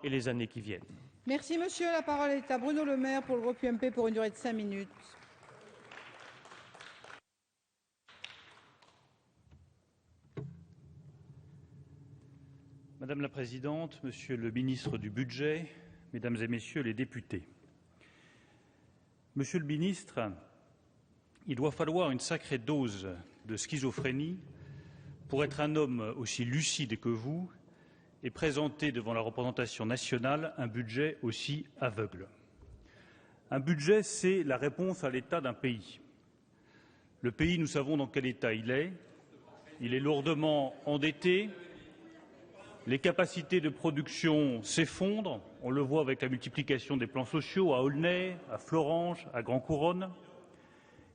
et les années qui viennent. Merci, monsieur. La parole est à Bruno Le Maire pour le groupe UMP pour une durée de 5 minutes. Madame la Présidente, Monsieur le Ministre du Budget, Mesdames et Messieurs les députés. Monsieur le Ministre, il doit falloir une sacrée dose de schizophrénie pour être un homme aussi lucide que vous et présenter devant la représentation nationale un budget aussi aveugle. Un budget, c'est la réponse à l'état d'un pays. Le pays, nous savons dans quel état il est lourdement endetté, les capacités de production s'effondrent, on le voit avec la multiplication des plans sociaux à Aulnay, à Florange, à Grand Couronne,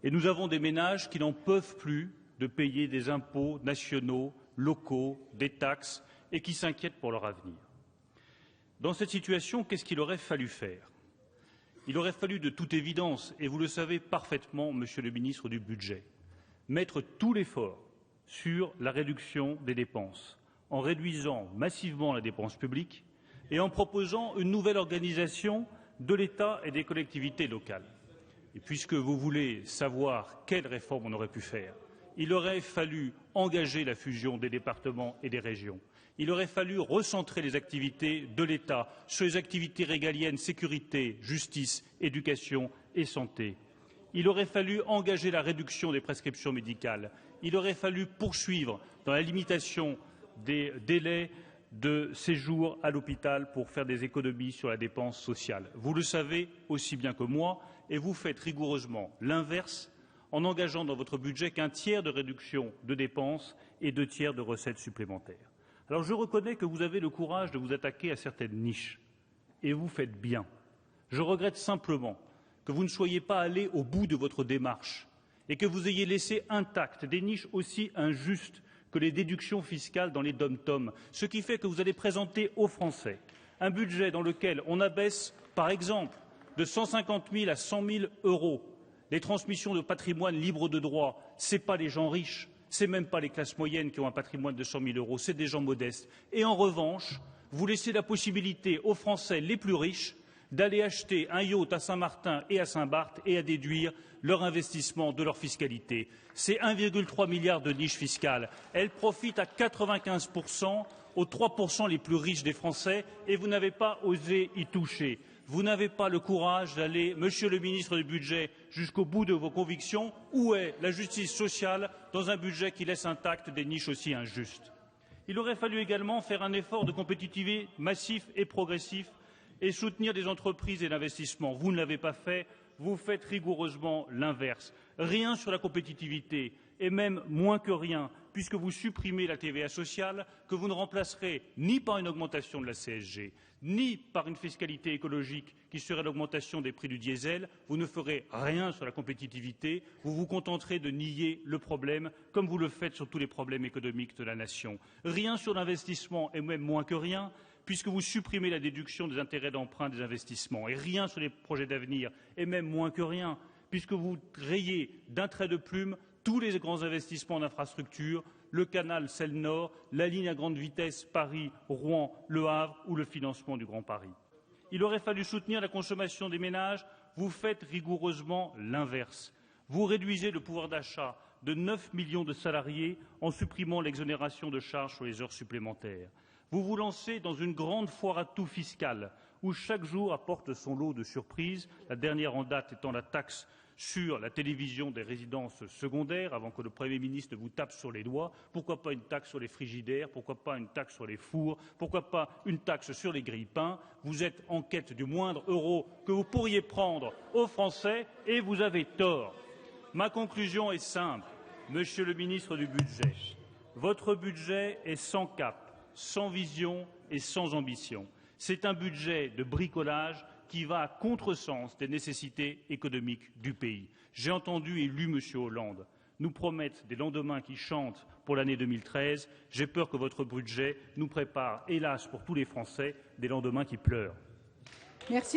et nous avons des ménages qui n'en peuvent plus de payer des impôts nationaux, locaux, des taxes, et qui s'inquiètent pour leur avenir. Dans cette situation, qu'est-ce qu'il aurait fallu faire? Il aurait fallu de toute évidence, et vous le savez parfaitement, Monsieur le ministre du Budget, mettre tout l'effort sur la réduction des dépenses, en réduisant massivement la dépense publique et en proposant une nouvelle organisation de l'État et des collectivités locales. Et puisque vous voulez savoir quelle réforme on aurait pu faire, il aurait fallu engager la fusion des départements et des régions. Il aurait fallu recentrer les activités de l'État sur les activités régaliennes, sécurité, justice, éducation et santé. Il aurait fallu engager la réduction des prescriptions médicales. Il aurait fallu poursuivre dans la limitation des délais de séjour à l'hôpital pour faire des économies sur la dépense sociale. Vous le savez aussi bien que moi, et vous faites rigoureusement l'inverse en engageant dans votre budget qu'un tiers de réduction de dépenses et 2 tiers de recettes supplémentaires. Alors je reconnais que vous avez le courage de vous attaquer à certaines niches, et vous faites bien. Je regrette simplement que vous ne soyez pas allé au bout de votre démarche et que vous ayez laissé intactes des niches aussi injustes que les déductions fiscales dans les DOM-TOM, ce qui fait que vous allez présenter aux Français un budget dans lequel on abaisse, par exemple, de 150 000 à 100 000 euros les transmissions de patrimoine libres de droit. Ce n'est pas les gens riches, ce n'est même pas les classes moyennes qui ont un patrimoine de 100 000 euros, c'est des gens modestes. Et en revanche, vous laissez la possibilité aux Français les plus riches d'aller acheter un yacht à Saint-Martin et à Saint-Barth et à déduire leur investissement de leur fiscalité. C'est 1,3 milliard de niches fiscales. Elles profitent à 95% aux 3% les plus riches des Français et vous n'avez pas osé y toucher. Vous n'avez pas le courage d'aller, Monsieur le ministre du Budget, jusqu'au bout de vos convictions. Où est la justice sociale dans un budget qui laisse intactes des niches aussi injustes? Il aurait fallu également faire un effort de compétitivité massif et progressif et soutenir des entreprises et l'investissement. Vous ne l'avez pas fait, vous faites rigoureusement l'inverse. Rien sur la compétitivité, et même moins que rien, puisque vous supprimez la TVA sociale, que vous ne remplacerez ni par une augmentation de la CSG, ni par une fiscalité écologique qui serait l'augmentation des prix du diesel. Vous ne ferez rien sur la compétitivité, vous vous contenterez de nier le problème, comme vous le faites sur tous les problèmes économiques de la nation. Rien sur l'investissement, et même moins que rien, puisque vous supprimez la déduction des intérêts d'emprunt des investissements, et rien sur les projets d'avenir, et même moins que rien, puisque vous rayez d'un trait de plume tous les grands investissements en infrastructures, le canal Seine-Nord, la ligne à grande vitesse Paris-Rouen, Le Havre ou le financement du Grand Paris. Il aurait fallu soutenir la consommation des ménages, vous faites rigoureusement l'inverse. Vous réduisez le pouvoir d'achat de 9 millions de salariés en supprimant l'exonération de charges sur les heures supplémentaires. Vous vous lancez dans une grande foire à tout fiscale où chaque jour apporte son lot de surprises, la dernière en date étant la taxe sur la télévision des résidences secondaires, avant que le Premier ministre vous tape sur les doigts. Pourquoi pas une taxe sur les frigidaires? Pourquoi pas une taxe sur les fours? Pourquoi pas une taxe sur les grille-pains? Vous êtes en quête du moindre euro que vous pourriez prendre aux Français et vous avez tort. Ma conclusion est simple, Monsieur le ministre du Budget. Votre budget est sans cap, sans vision et sans ambition. C'est un budget de bricolage qui va à contresens des nécessités économiques du pays. J'ai entendu et lu M. Hollande nous promettre des lendemains qui chantent pour l'année 2013. J'ai peur que votre budget nous prépare, hélas pour tous les Français, des lendemains qui pleurent. Merci.